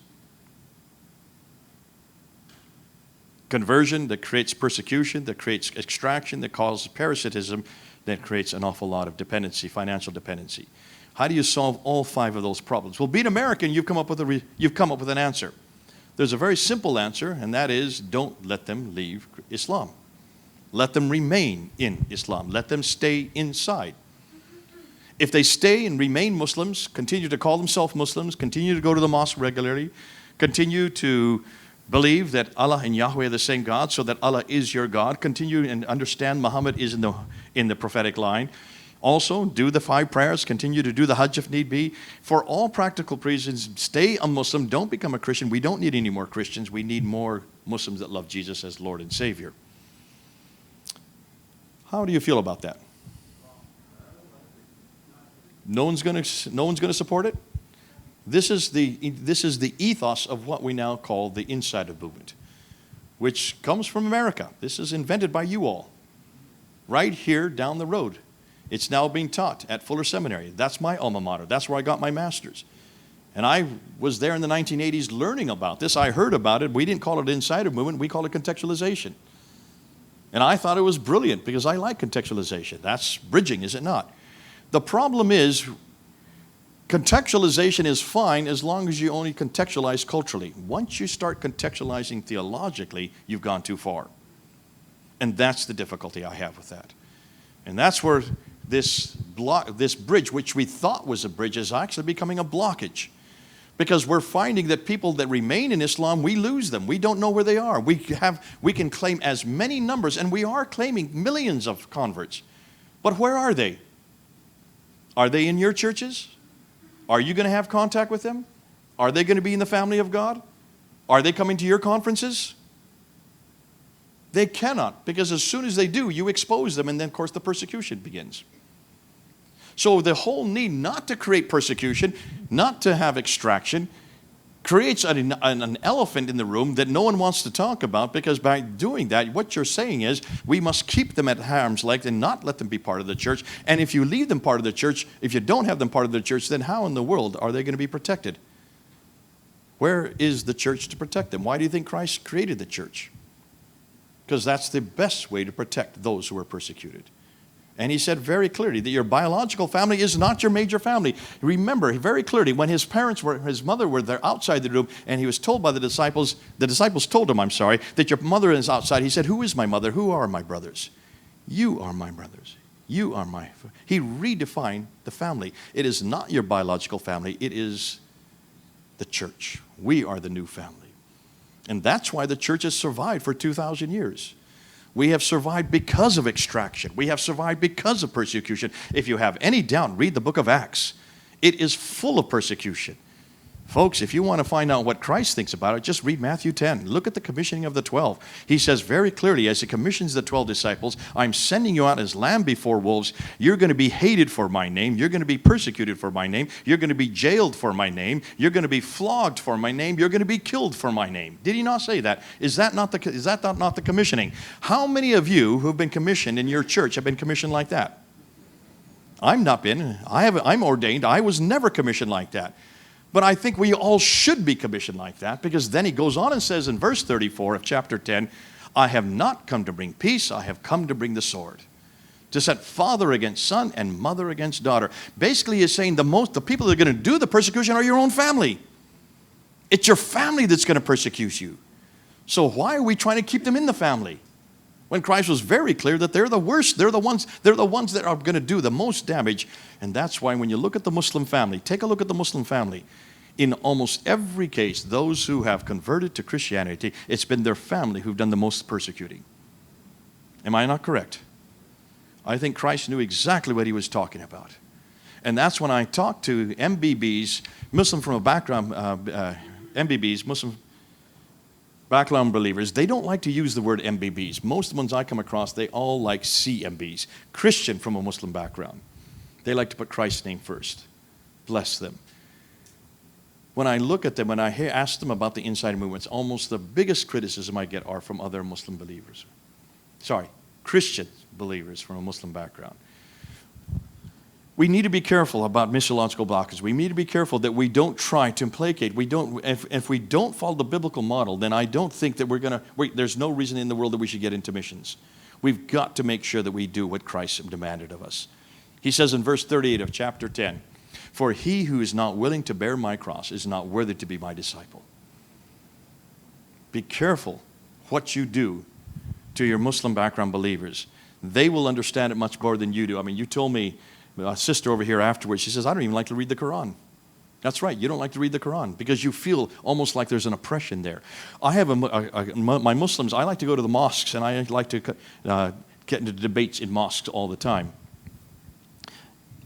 Conversion that creates persecution, that creates extraction, that causes parasitism, that creates an awful lot of dependency, financial dependency. How do you solve all 5 of those problems? Well, being American, you've come up with an answer. There's a very simple answer, and that is don't let them leave Islam. Let them remain in Islam. Let them stay inside. If they stay and remain Muslims, continue to call themselves Muslims, continue to go to the mosque regularly, continue to believe that Allah and Yahweh are the same God, so that Allah is your God, continue and understand Muhammad is in the prophetic line. Also, do the 5 prayers, continue to do the Hajj if need be. For all practical reasons, stay a Muslim, don't become a Christian. We don't need any more Christians. We need more Muslims that love Jesus as Lord and Savior. How do you feel about that? No one's going to support it? This is the ethos of what we now call the insider movement, which comes from America. This is invented by you all, right here down the road. It's now being taught at Fuller Seminary. That's my alma mater. That's where I got my master's. And I was there in the 1980s learning about this. I heard about it. We didn't call it insider movement. We called it contextualization. And I thought it was brilliant because I like contextualization. That's bridging, is it not? The problem is, contextualization is fine as long as you only contextualize culturally. Once you start contextualizing theologically, you've gone too far. And that's the difficulty I have with that. And that's where this bridge, which we thought was a bridge, is actually becoming a blockage. Because we're finding that people that remain in Islam, we lose them. We don't know where they are. We can claim as many numbers, and we are claiming millions of converts. But where are they? Are they in your churches? Are you going to have contact with them? Are they going to be in the family of God? Are they coming to your conferences? They cannot, because as soon as they do, you expose them, and then, of course, the persecution begins. So the whole need not to create persecution, not to have extraction, creates an elephant in the room that no one wants to talk about, because by doing that, what you're saying is we must keep them at arm's length and not let them be part of the church. And if you leave them part of the church, if you don't have them part of the church, then how in the world are they going to be protected? Where is the church to protect them? Why do you think Christ created the church? Because that's the best way to protect those who are persecuted. And he said very clearly that your biological family is not your major family. Remember very clearly when his mother were there outside the room, and he was told by the disciples told him, that your mother is outside. He said, who is my mother? Who are my brothers? You are my brothers. You are my... He redefined the family. It is not your biological family. It is the church. We are the new family. And that's why the church has survived for 2,000 years. We have survived because of extraction. We have survived because of persecution. If you have any doubt, read the book of Acts. It is full of persecution. Folks, if you want to find out what Christ thinks about it, just read Matthew 10. Look at the commissioning of the 12. He says very clearly, as he commissions the 12 disciples, I'm sending you out as lamb before wolves. You're going to be hated for my name. You're going to be persecuted for my name. You're going to be jailed for my name. You're going to be flogged for my name. You're going to be killed for my name. Did he not say that? Is that not the commissioning? How many of you who have been commissioned in your church have been commissioned like that? I'm not been. I'm ordained. I was never commissioned like that. But I think we all should be commissioned like that, because then he goes on and says in verse 34 of chapter 10, I have not come to bring peace, I have come to bring the sword. To set father against son and mother against daughter. Basically he's saying the people that are going to do the persecution are your own family. It's your family that's going to persecute you. So why are we trying to keep them in the family? When Christ was very clear that they're the worst, they're the ones that are going to do the most damage. And that's why when you look at the Muslim family, take a look at the Muslim family. In almost every case, those who have converted to Christianity, it's been their family who've done the most persecuting. Am I not correct? I think Christ knew exactly what he was talking about. And that's when I talk to MBBs, Muslim from a background, MBBs, Muslim background believers, they don't like to use the word MBBs. Most of the ones I come across, they all like CMBs, Christian from a Muslim background. They like to put Christ's name first. Bless them. When I look at them, when I ask them about the insider movements, almost the biggest criticism I get are from other Muslim believers. Sorry, Christian believers from a Muslim background. We need to be careful about missiological blockages. We need to be careful that we don't try to placate. If we don't follow the biblical model, then I don't think that there's no reason in the world that we should get into missions. We've got to make sure that we do what Christ demanded of us. He says in verse 38 of chapter 10, "For he who is not willing to bear my cross is not worthy to be my disciple." Be careful what you do to your Muslim background believers. They will understand it much more than you do. I mean, you told me, a sister over here afterwards, she says, "I don't even like to read the Quran." That's right, you don't like to read the Quran because you feel almost like there's an oppression there. I have my Muslims, I like to go to the mosques and I like to get into debates in mosques all the time.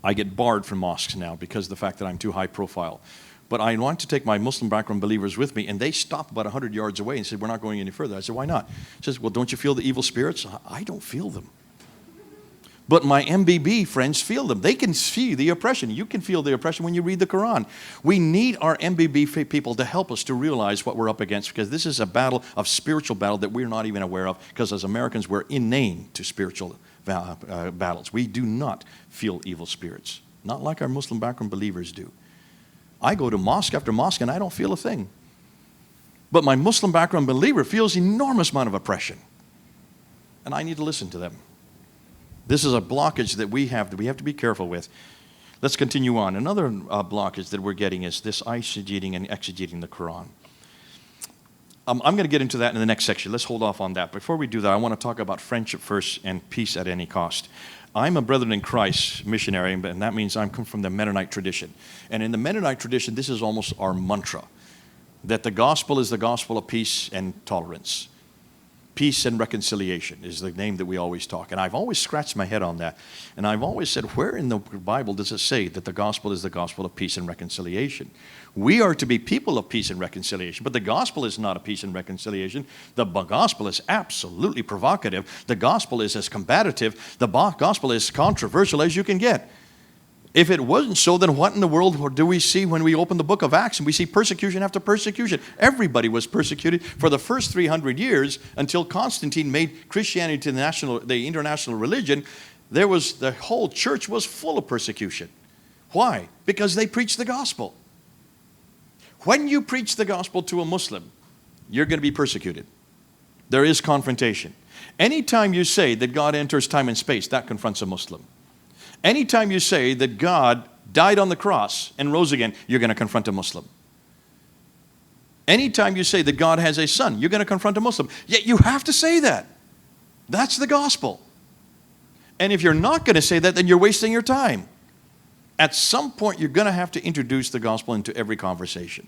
I get barred from mosques now because of the fact that I'm too high profile. But I want to take my Muslim background believers with me, and they stop about 100 yards away and say, "We're not going any further." I said, "Why not?" He says, "Well, don't you feel the evil spirits?" I don't feel them. But my MBB friends feel them. They can see the oppression. You can feel the oppression when you read the Quran. We need our MBB people to help us to realize what we're up against, because this is a battle, of spiritual battle that we're not even aware of, because as Americans, we're inane to spiritual battles. We do not feel evil spirits, not like our Muslim background believers do. I go to mosque after mosque and I don't feel a thing. But my Muslim background believer feels enormous amount of oppression. And I need to listen to them. This is a blockage that we have to be careful with. Let's continue on. Another blockage that we're getting is this eisegeting and exegeting the Quran. I'm going to get into that in the next section. Let's hold off on that. Before we do that, I want to talk about friendship first and peace at any cost. I'm a Brethren in Christ missionary, and that means I come from the Mennonite tradition. And in the Mennonite tradition, this is almost our mantra, that the gospel is the gospel of peace and tolerance. Peace and reconciliation is the name that we always talk. And I've always scratched my head on that. And I've always said, where in the Bible does it say that the gospel is the gospel of peace and reconciliation? We are to be people of peace and reconciliation, but the gospel is not a peace and reconciliation. The gospel is absolutely provocative. The gospel is as combative. The gospel is controversial as you can get. If it wasn't so, then what in the world do we see when we open the book of Acts and we see persecution after persecution? Everybody was persecuted for the first 300 years until Constantine made Christianity the international religion. The whole church was full of persecution. Why? Because they preached the gospel. When you preach the gospel to a Muslim, you're going to be persecuted. There is confrontation. Anytime you say that God enters time and space, that confronts a Muslim. Anytime you say that God died on the cross and rose again, you're going to confront a Muslim. Anytime you say that God has a son, you're going to confront a Muslim. Yet you have to say that. That's the gospel. And if you're not going to say that, then you're wasting your time. At some point, you're going to have to introduce the gospel into every conversation.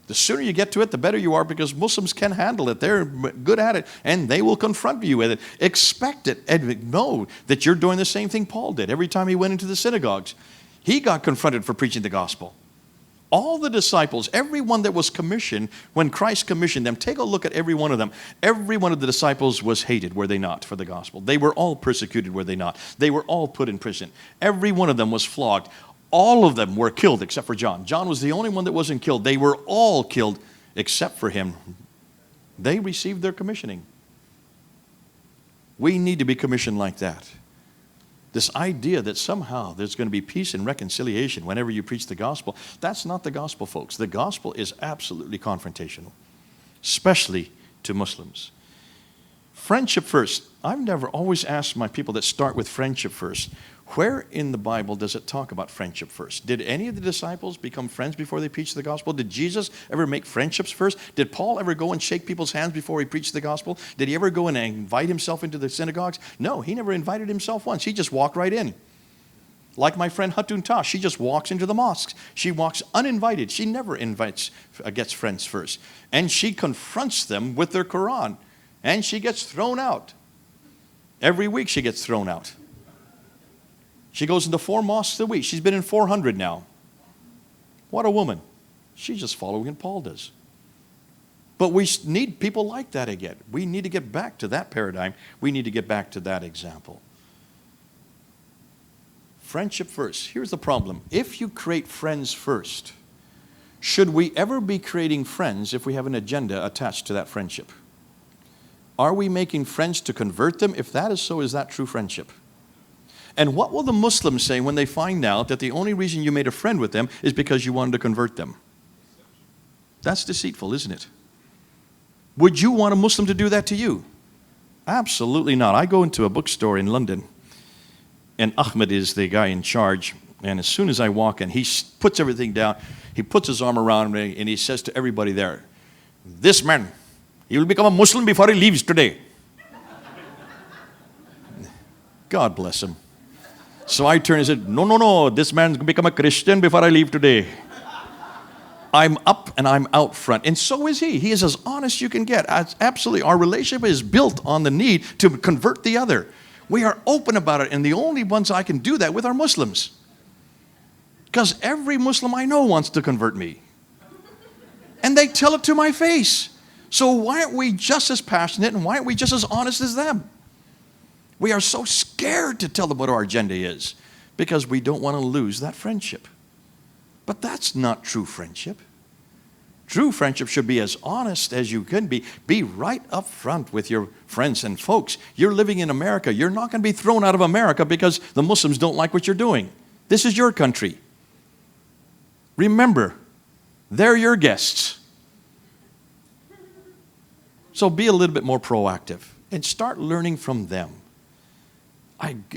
The sooner you get to it, the better you are, because Muslims can handle it. They're good at it, and they will confront you with it. Expect it, and know that you're doing the same thing Paul did. Every time he went into the synagogues, he got confronted for preaching the gospel. All the disciples, everyone that was commissioned, when Christ commissioned them, take a look at every one of them. Every one of the disciples was hated, were they not, for the gospel? They were all persecuted, were they not? They were all put in prison. Every one of them was flogged. All of them were killed except for John. John was the only one that wasn't killed. They were all killed except for him. They received their commissioning. We need to be commissioned like that. This idea that somehow there's going to be peace and reconciliation whenever you preach the gospel, that's not the gospel, folks. The gospel is absolutely confrontational, especially to Muslims. Friendship first. I've never always asked my people that start with friendship first, where in the Bible does it talk about friendship first? Did any of the disciples become friends before they preached the gospel? Did Jesus ever make friendships first? Did Paul ever go and shake people's hands before he preached the gospel? Did he ever go and invite himself into the synagogues? No, he never invited himself once. He just walked right in. Like my friend Hatun Tash, she just walks into the mosques. She walks uninvited. She never gets friends first. And she confronts them with their Quran. And she gets thrown out. Every week she gets thrown out. She goes into 4 mosques a week. She's been in 400 now. What a woman. She's just following what Paul does. But we need people like that again. We need to get back to that paradigm. We need to get back to that example. Friendship first. Here's the problem. If you create friends first, should we ever be creating friends if we have an agenda attached to that friendship? Are we making friends to convert them? If that is so, is that true friendship? And what will the Muslims say when they find out that the only reason you made a friend with them is because you wanted to convert them? That's deceitful, isn't it? Would you want a Muslim to do that to you? Absolutely not. I go into a bookstore in London, and Ahmed is the guy in charge. And as soon as I walk in, he puts everything down. He puts his arm around me, and he says to everybody there, "This man, he will become a Muslim before he leaves today." God bless him. So I turned and said, no, this man's going to become a Christian before I leave today. I'm up and I'm out front. And so is he. He is as honest as you can get. Absolutely. Our relationship is built on the need to convert the other. We are open about it. And the only ones I can do that with are Muslims. Because every Muslim I know wants to convert me. And they tell it to my face. So why aren't we just as passionate and why aren't we just as honest as them? We are so scared to tell them what our agenda is because we don't want to lose that friendship. But that's not true friendship. True friendship should be as honest as you can be. Be right up front with your friends and folks. You're living in America. You're not going to be thrown out of America because the Muslims don't like what you're doing. This is your country. Remember, they're your guests. So be a little bit more proactive and start learning from them.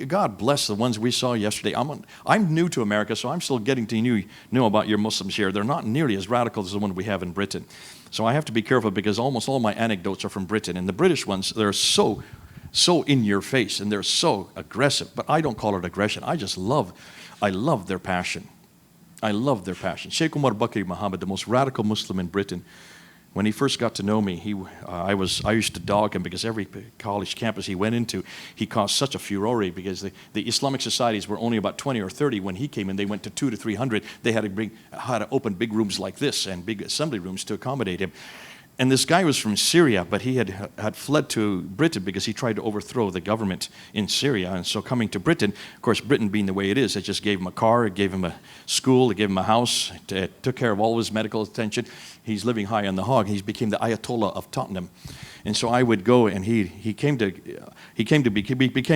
God bless the ones we saw yesterday. I'm new to America, so I'm still getting to know about your Muslims here. They're not nearly as radical as the one we have in Britain. So I have to be careful because almost all my anecdotes are from Britain. And the British ones, they're so in your face and they're so aggressive. But I don't call it aggression. I love their passion. I love their passion. Sheikh Umar Bakri Muhammad, the most radical Muslim in Britain, when he first got to know me, I used to dog him because every college campus he went into, he caused such a furore because the Islamic societies were only about 20 or 30 when he came in. They went to 200 to 300. They had to open big rooms like this and big assembly rooms to accommodate him. And this guy was from Syria, but he had fled to Britain because he tried to overthrow the government in Syria. And so coming to Britain, of course, Britain being the way it is, it just gave him a car, it gave him a school, it gave him a house, it took care of all his medical attention. He's living high on the hog. He became the Ayatollah of Tottenham. And so I would go, and he became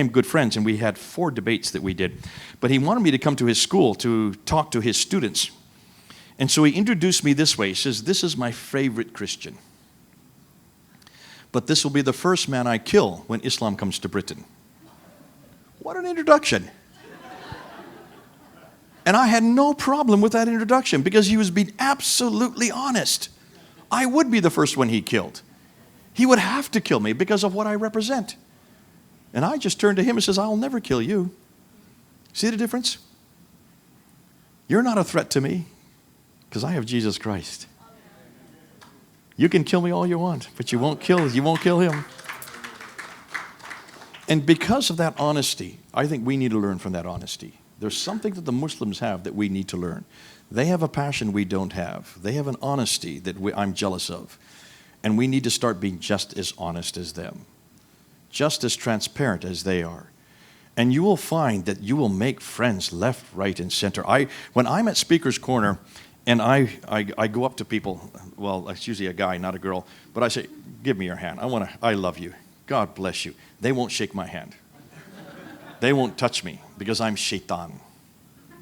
good friends, and we had 4 debates that we did. But he wanted me to come to his school to talk to his students. And so he introduced me this way. He says, "This is my favorite Christian. But this will be the first man I kill when Islam comes to Britain." What an introduction. And I had no problem with that introduction because he was being absolutely honest. I would be the first one he killed. He would have to kill me because of what I represent. And I just turned to him and says, "I'll never kill you." See the difference? You're not a threat to me because I have Jesus Christ. You can kill me all you want, but you won't kill him. And because of that honesty, I think we need to learn from that honesty. There's something that the Muslims have that we need to learn. They have a passion we don't have. They have an honesty that I'm jealous of. And we need to start being just as honest as them, just as transparent as they are. And you will find that you will make friends left, right, and center. When I'm at Speaker's Corner, and I go up to people, well, it's usually a guy, not a girl, but I say, "Give me your hand. I love you. God bless you." They won't shake my hand. They won't touch me because I'm shaitan.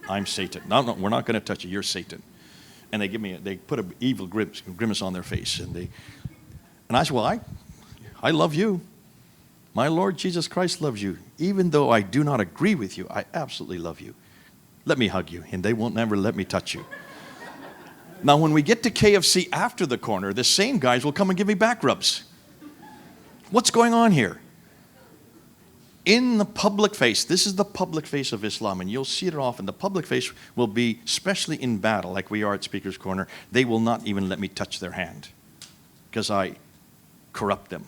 I'm Satan. No, we're not going to touch you. You're Satan. And they put an evil grimace on their face. And I say, "Well, I love you. My Lord Jesus Christ loves you. Even though I do not agree with you, I absolutely love you. Let me hug you." And they won't never let me touch you. Now, when we get to KFC after the corner, the same guys will come and give me back rubs. What's going on here? In the public face, this is the public face of Islam, and you'll see it often. The public face will be, especially in battle, like we are at Speaker's Corner, they will not even let me touch their hand because I corrupt them.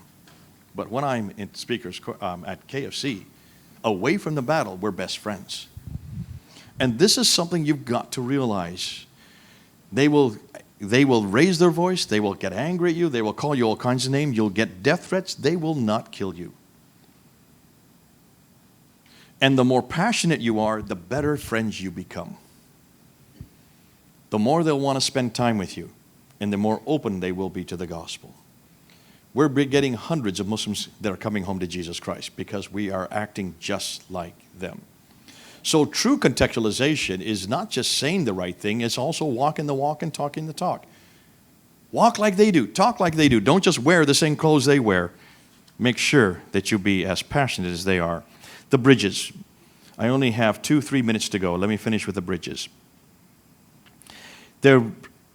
But when I'm at at KFC, away from the battle, we're best friends. And this is something you've got to realize. They will raise their voice, they will get angry at you, they will call you all kinds of names, you'll get death threats, they will not kill you. And the more passionate you are, the better friends you become. The more they'll want to spend time with you, and the more open they will be to the gospel. We're getting hundreds of Muslims that are coming home to Jesus Christ because we are acting just like them. So true contextualization is not just saying the right thing, it's also walking the walk and talking the talk. Walk like they do, talk like they do. Don't just wear the same clothes they wear. Make sure that you be as passionate as they are. The bridges. I only have 2-3 minutes to go. Let me finish with the bridges.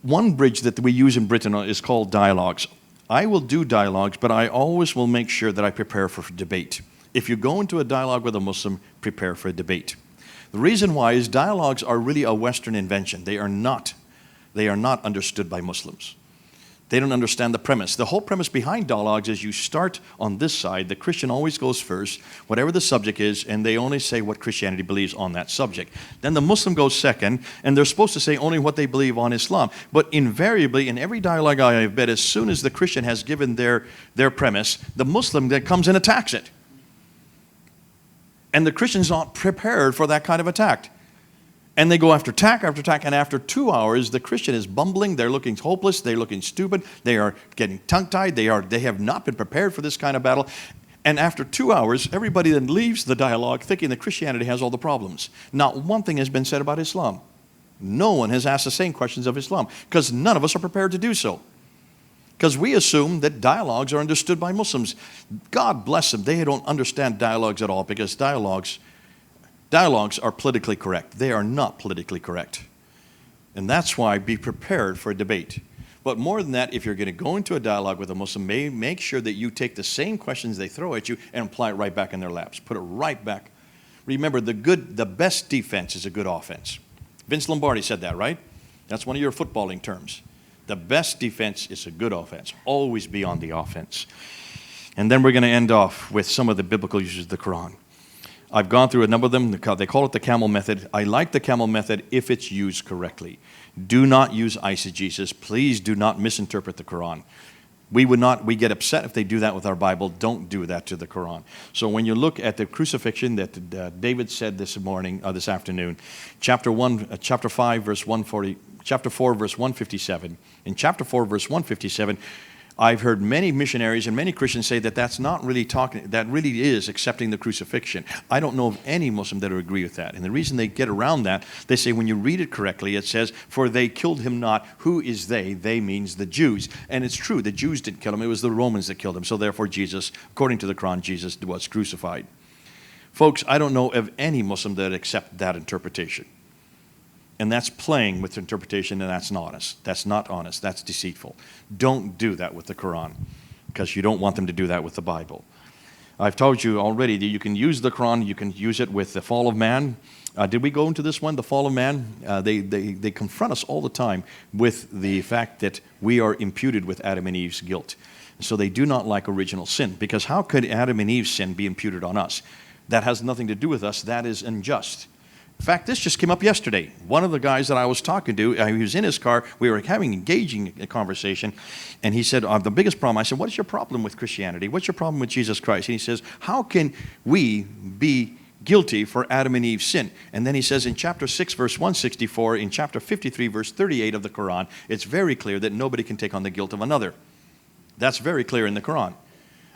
One bridge that we use in Britain is called dialogues. I will do dialogues, but I always will make sure that I prepare for debate. If you go into a dialogue with a Muslim, prepare for a debate. The reason why is dialogues are really a Western invention. They are not understood by Muslims. They don't understand the premise. The whole premise behind dialogues is you start on this side. The Christian always goes first, whatever the subject is, and they only say what Christianity believes on that subject. Then the Muslim goes second, and they're supposed to say only what they believe on Islam. But invariably, in every dialogue I have been, as soon as the Christian has given their premise, the Muslim then comes and attacks it. And the Christian's not prepared for that kind of attack. And they go after attack, and after 2 hours, the Christian is bumbling, they're looking hopeless, they're looking stupid, they are getting tongue-tied, they have not been prepared for this kind of battle. And after 2 hours, everybody then leaves the dialogue thinking that Christianity has all the problems. Not one thing has been said about Islam. No one has asked the same questions of Islam, because none of us are prepared to do so. Because we assume that dialogues are understood by Muslims. God bless them, they don't understand dialogues at all, because dialogues are politically correct. They are not politically correct. And that's why be prepared for a debate. But more than that, if you're going to go into a dialogue with a Muslim, make sure that you take the same questions they throw at you and apply it right back in their laps. Put it right back. Remember, the best defense is a good offense. Vince Lombardi said that, right? That's one of your footballing terms. The best defense is a good offense. Always be on the offense. And then we're going to end off with some of the biblical uses of the Quran. I've gone through a number of them. They call it the Camel Method. I like the Camel Method if it's used correctly. Do not use eisegesis. Please do not misinterpret the Quran. We get upset if they do that with our Bible. Don't do that to the Quran. So when you look at the crucifixion that David said this afternoon, chapter 4, verse 157. In chapter 4, verse 157, I've heard many missionaries and many Christians say that that's not really talking, that really is accepting the crucifixion. I don't know of any Muslim that would agree with that. And the reason they get around that, they say when you read it correctly, it says, for they killed him not. Who is they? They means the Jews. And it's true, the Jews didn't kill him. It was the Romans that killed him. So therefore Jesus, according to the Quran, Jesus was crucified. Folks, I don't know of any Muslim that accept that interpretation. And that's playing with interpretation, and that's not honest. That's not honest. That's deceitful. Don't do that with the Quran, because you don't want them to do that with the Bible. I've told you already that you can use the Quran. You can use it with the fall of man. Did we go into this one, the fall of man? They confront us all the time with the fact that we are imputed with Adam and Eve's guilt. So they do not like original sin, because how could Adam and Eve's sin be imputed on us? That has nothing to do with us. That is unjust. In fact, this just came up yesterday. One of the guys that I was talking to, he was in his car. We were having engaging conversation, and he said, the biggest problem, I said, what is your problem with Christianity? What's your problem with Jesus Christ? And he says, how can we be guilty for Adam and Eve's sin? And then he says in chapter 6, verse 164, in chapter 53, verse 38 of the Quran, it's very clear that nobody can take on the guilt of another. That's very clear in the Quran.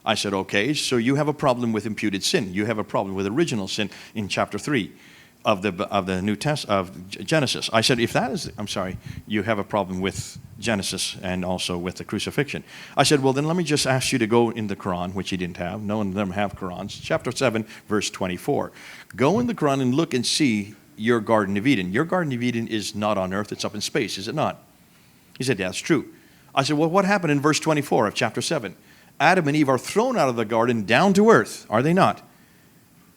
I said, okay, so you have a problem with imputed sin. You have a problem with original sin in chapter 3. Of the New Testament of Genesis. I said, if that is, you have a problem with Genesis and also with the crucifixion. I said, well, then let me just ask you to go in the Quran, which he didn't have. None of them have Qurans. Chapter 7, verse 24. Go in the Quran and look and see your Garden of Eden. Your Garden of Eden is not on earth, it's up in space, is it not? He said, yeah, that's true. I said, well, what happened in verse 24 of chapter 7? Adam and Eve are thrown out of the garden down to earth, are they not?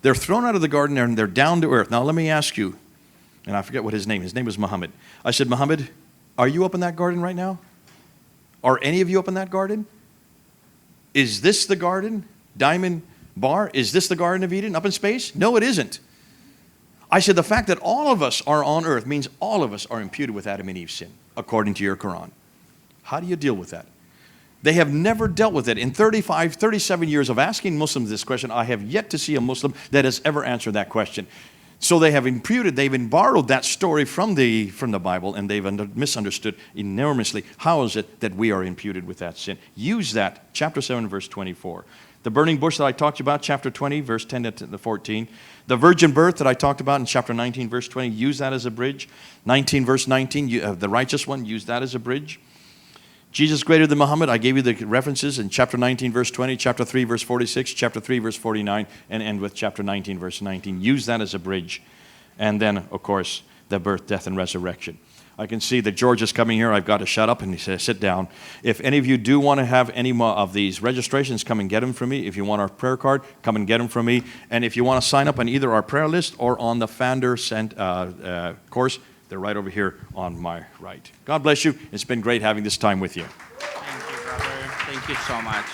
They're thrown out of the garden and they're down to earth. Now let me ask you, and I forget what his name is. His name is Muhammad. I said, Muhammad, are you up in that garden right now? Are any of you up in that garden? Is this the garden? Diamond Bar? Is this the Garden of Eden up in space? No, it isn't. I said, the fact that all of us are on earth means all of us are imputed with Adam and Eve's sin, according to your Quran. How do you deal with that? They have never dealt with it. In 35, 37 years of asking Muslims this question, I have yet to see a Muslim that has ever answered that question. So they have imputed, they've borrowed that story from the Bible, and they've misunderstood enormously. How is it that we are imputed with that sin? Use that, chapter 7, verse 24. The burning bush that I talked about, chapter 20, verse 10 to 14. The virgin birth that I talked about in chapter 19, verse 20, use that as a bridge. 19, verse 19, the righteous one, use that as a bridge. Jesus greater than Muhammad, I gave you the references in chapter 19, verse 20, chapter 3, verse 46, chapter 3, verse 49, and end with chapter 19, verse 19. Use that as a bridge. And then, of course, the birth, death, and resurrection. I can see that George is coming here. I've got to shut up, and he says, sit down. If any of you do want to have any more of these registrations, come and get them from me. If you want our prayer card, come and get them from me. And if you want to sign up on either our prayer list or on the Fander course, they're right over here on my right. God bless you. It's been great having this time with you. Thank you, brother. Thank you so much.